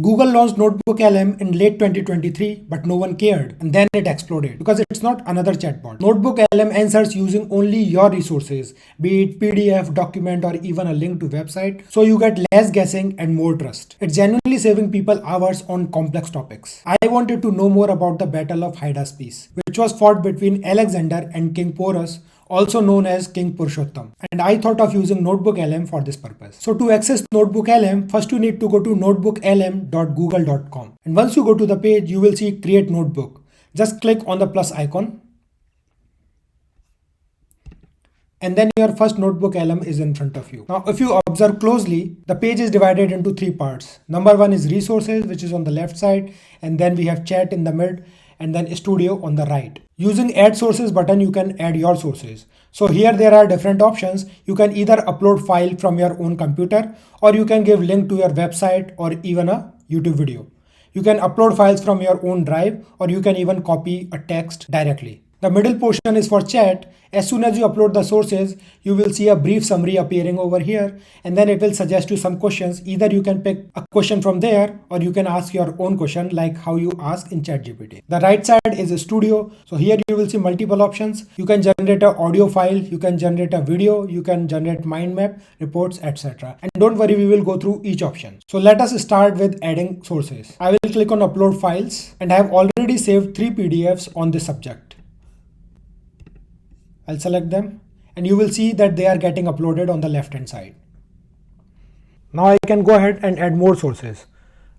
Google launched NotebookLM in late 2023, but no one cared, and then it exploded because it's not another chatbot. NotebookLM answers using only your resources, be it PDF, document, or even a link to website, so you get less guessing and more trust. It's genuinely saving people hours on complex topics. I wanted to know more about the Battle of Hydaspes, which was fought between Alexander and King Porus, also known as King Purushottam. And I thought of using NotebookLM for this purpose. So to access NotebookLM, first you need to go to notebooklm.google.com. And once you go to the page, you will see Create Notebook. Just click on the plus icon. And then your first NotebookLM is in front of you. Now, if you observe closely, the page is divided into three parts. Number one is resources, which is on the left side. And then we have chat in the mid, and then studio on the right. Using add sources button, you can add your sources. So here there are different options. You can either upload file from your own computer, or you can give link to your website or even a YouTube video. You can upload files from your own drive, or you can even copy a text directly. The middle portion is for chat. As soon as you upload the sources, you will see a brief summary appearing over here, and then it will suggest you some questions. Either you can pick a question from there, or you can ask your own question like how you ask in ChatGPT. The right side is a studio. So here you will see multiple options. You can generate an audio file, you can generate a video, you can generate mind map, reports, etc. And don't worry, we will go through each option. So let us start with adding sources. I will click on upload files, and I have already saved 3 PDFs on this subject. I'll select them, and you will see that they are getting uploaded on the left hand side. Now I can go ahead and add more sources.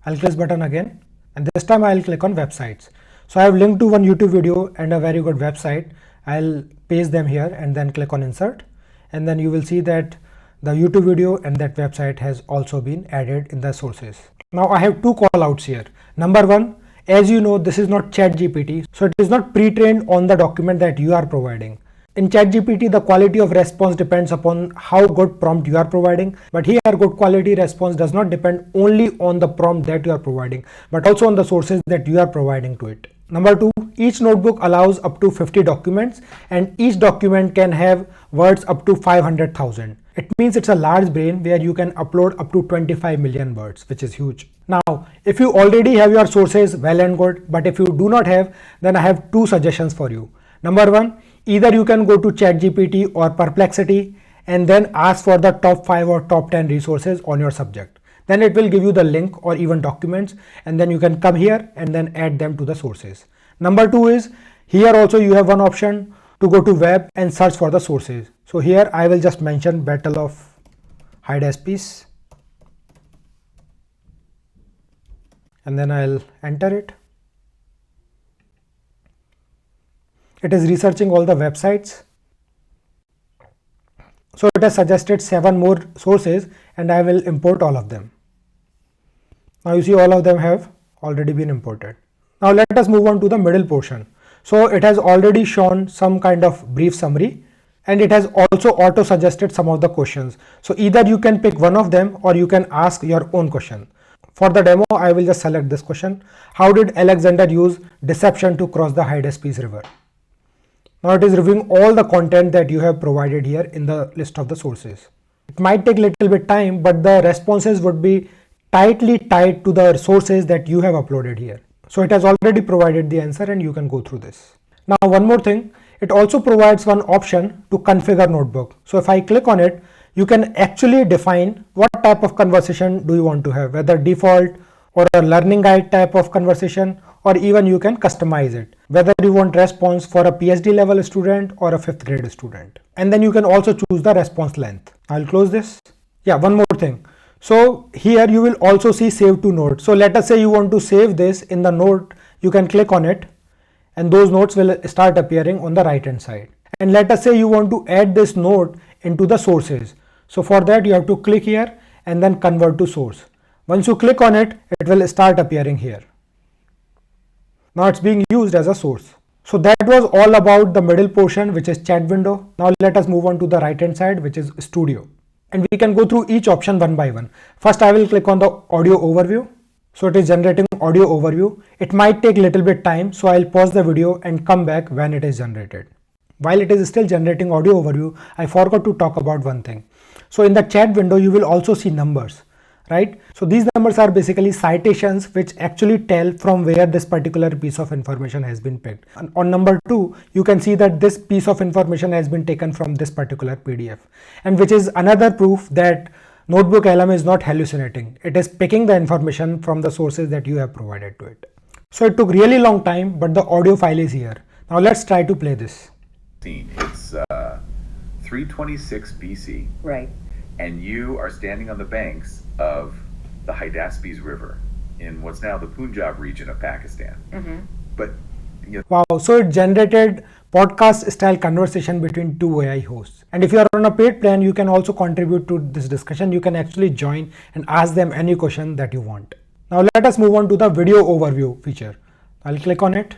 I'll click this button again, and this time I'll click on websites. So I have linked to one YouTube video and a very good website. I'll paste them here and then click on insert, and then you will see that the YouTube video and that website has also been added in the sources. Now I have two call outs here. Number one, as you know, this is not ChatGPT, so it is not pre-trained on the document that you are providing. In ChatGPT, the quality of response depends upon how good prompt you are providing, but here good quality response does not depend only on the prompt that you are providing, but also on the sources that you are providing to it. Number two, each notebook allows up to 50 documents, and each document can have words up to 500,000. It means it's a large brain where you can upload up to 25 million words, which is huge. Now, if you already have your sources, well and good, but if you do not have, then I have two suggestions for you. Number one, either you can go to ChatGPT or Perplexity and then ask for the top 5 or top 10 resources on your subject. Then it will give you the link or even documents, and then you can come here and then add them to the sources. Number two is, here also you have one option to go to web and search for the sources. So here I will just mention Battle of Hydaspes, and then I'll enter it. It is researching all the websites. So it has suggested 7 more sources, and I will import all of them. Now you see all of them have already been imported. Now let us move on to the middle portion. So it has already shown some kind of brief summary, and it has also auto suggested some of the questions. So either you can pick one of them or you can ask your own question. For the demo, I will just select this question. How did Alexander use deception to cross the Hydaspes river? Now it is reviewing all the content that you have provided here in the list of the sources. It might take a little bit time, but the responses would be tightly tied to the sources that you have uploaded here. So it has already provided the answer, and you can go through this. Now one more thing, it also provides one option to configure notebook. So if I click on it, you can actually define what type of conversation do you want to have, whether default or a learning guide type of conversation, or even you can customize it, whether you want response for a PhD level student or a 5th grade student. And then you can also choose the response length. I'll close this. Yeah, one more thing. So here you will also see save to note. So let us say you want to save this in the note, you can click on it, and those notes will start appearing on the right hand side. And let us say you want to add this note into the sources. So for that you have to click here and then convert to source. Once you click on it, it will start appearing here. Now it's being used as a source. So that was all about the middle portion, which is chat window. Now let us move on to the right hand side, which is studio. And we can go through each option one by one. First I will click on the audio overview. So it is generating audio overview. It might take a little bit time, so I'll pause the video and come back when it is generated. While it is still generating audio overview, I forgot to talk about one thing. So in the chat window, you will also see numbers. right? So these numbers are basically citations which actually tell from where this particular piece of information has been picked. And on number 2, you can see that this piece of information has been taken from this particular PDF, and which is another proof that NotebookLM is not hallucinating. It is picking the information from the sources that you have provided to it. So it took really long time, but the audio file is here. Now let's try to play this. It's 326 BC. Right. And you are standing on the banks of the Hydaspes River in what's now the Punjab region of Pakistan. Mm-hmm. But wow, so it generated podcast style conversation between two AI hosts. And if you are on a paid plan, you can also contribute to this discussion. You can actually join and ask them any question that you want. Now let us move on to the video overview feature. I'll click on it.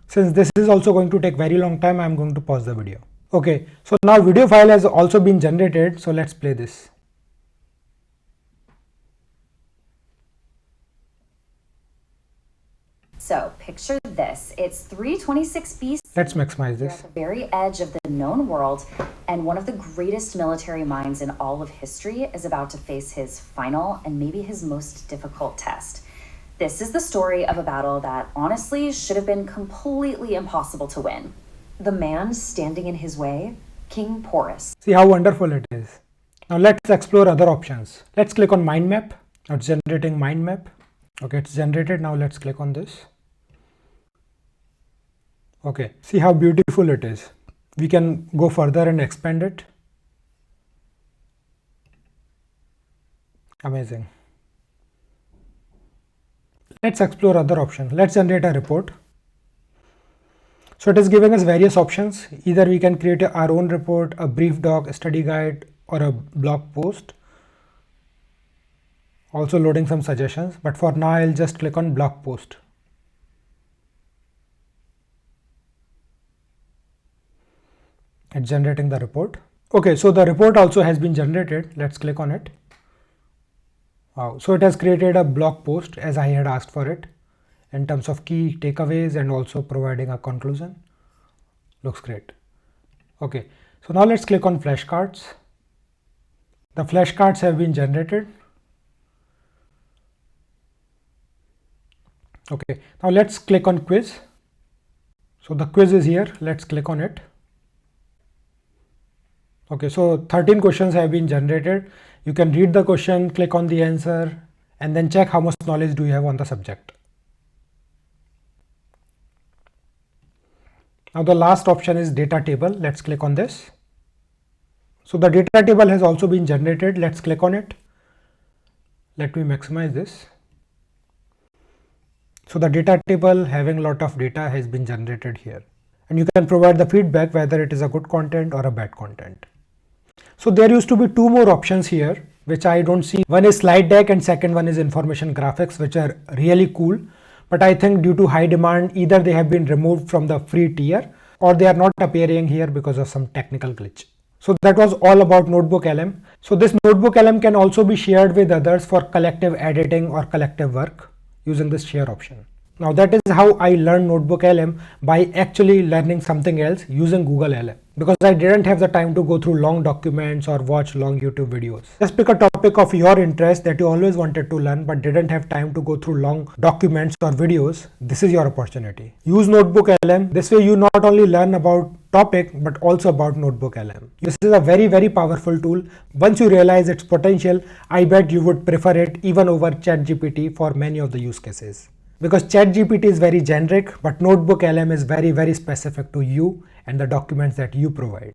Since this is also going to take very long time, I'm going to pause the video. Okay, so now video file has also been generated. So let's play this. So picture this, it's 326 BC. Let's maximize You're this. at the very edge of the known world, and one of the greatest military minds in all of history is about to face his final and maybe his most difficult test. This is the story of a battle that honestly should have been completely impossible to win. The man standing in his way, King Porus. See how wonderful it is. Now let's explore other options. Let's click on mind map. Now it's generating mind map. Okay, it's generated. Now let's click on this. Okay, see how beautiful it is. We can go further and expand it. Amazing. Let's explore other options. Let's generate a report. So it is giving us various options. Either we can create our own report, a brief doc, a study guide, or a blog post. Also loading some suggestions, but for now I'll just click on blog post. It's generating the report. Okay, so the report also has been generated. Let's click on it. Wow, so it has created a blog post as I had asked for it in terms of key takeaways and also providing a conclusion. Looks great. Okay, so now let's click on flashcards. The flashcards have been generated. Okay, now let's click on quiz. So the quiz is here. Let's click on it. Okay, so 13 questions have been generated. You can read the question, click on the answer, and then check how much knowledge do you have on the subject. Now the last option is data table. Let's click on this. So the data table has also been generated. Let's click on it. Let me maximize this. So the data table having a lot of data has been generated here. And you can provide the feedback whether it is a good content or a bad content. So there used to be two more options here, which I don't see. One is slide deck and second one is information graphics, which are really cool. But I think due to high demand, either they have been removed from the free tier or they are not appearing here because of some technical glitch. So that was all about NotebookLM. So this NotebookLM can also be shared with others for collective editing or collective work using this share option. Now that is how I learned NotebookLM, by actually learning something else using Google LM, because I didn't have the time to go through long documents or watch long YouTube videos. Just pick a topic of your interest that you always wanted to learn but didn't have time to go through long documents or videos. This is your opportunity. Use NotebookLM. This way you not only learn about topic but also about NotebookLM. This is a very powerful tool. Once you realize its potential, I bet you would prefer it even over ChatGPT for many of the use cases. Because ChatGPT is very generic, but NotebookLM is very specific to you and the documents that you provide.